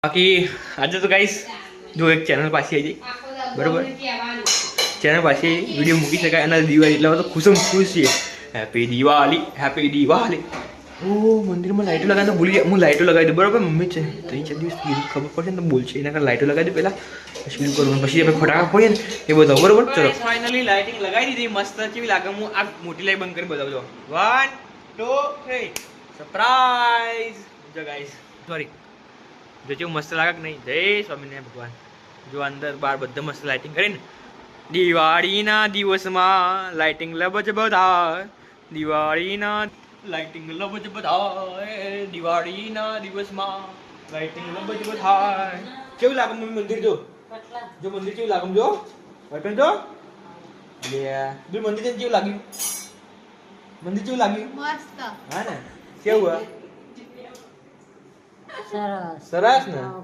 બાકી આજે તો ગાઈસ જો એક ચેનલ પાછી આવી જઈ બરોબર ચેનલ પાછી વિડીયો મૂકી શકાય અને દિવાળી એટલે તો ખુશ છીએ હેપી દિવાળી ઓ મંદિરમાં લાઈટો લગાવીને ભૂલી ગયા હું લાઈટો લગાવી દઉં બરોબર મમ્મી છે 3-4 દિવસ ખબર પડશે ને બોલશે એના કરતાં લાઈટો લગાવી દઉં પહેલાં પછી બીજું કરવું પછી આપણે ફટાકા ફોડીએ ને એ બતાવો બરોબર ચલો ફાઇનલી લાઇટિંગ લગાવી દીધી મસ્ત કેવી લાગે હું આ મોટી લાઈટ બંધ કરી બતાવજો 1 2 3 સરપ્રાઈઝ જો ગાઈસ સોરી જો કેવું મસ્ત લાગે કે નહીં જય સ્વામિનારાયણ ભગવાન જો અંદર બહાર બધા મસ્ત લાઇટિંગ કરીને દિવાળીના દિવસમાં લાઇટિંગ લબજ બધાય દિવાળીના લાઇટિંગ લબજ બધાય દિવાળીના દિવસમાં લાઇટિંગ લબજ બધાય કેવું લાગે મંદિર જો મંદિર કેવું લાગે જો બટન જો બે મંદિર કેવું લાગ્યું મસ્ત હા ને કેવું સરસ ને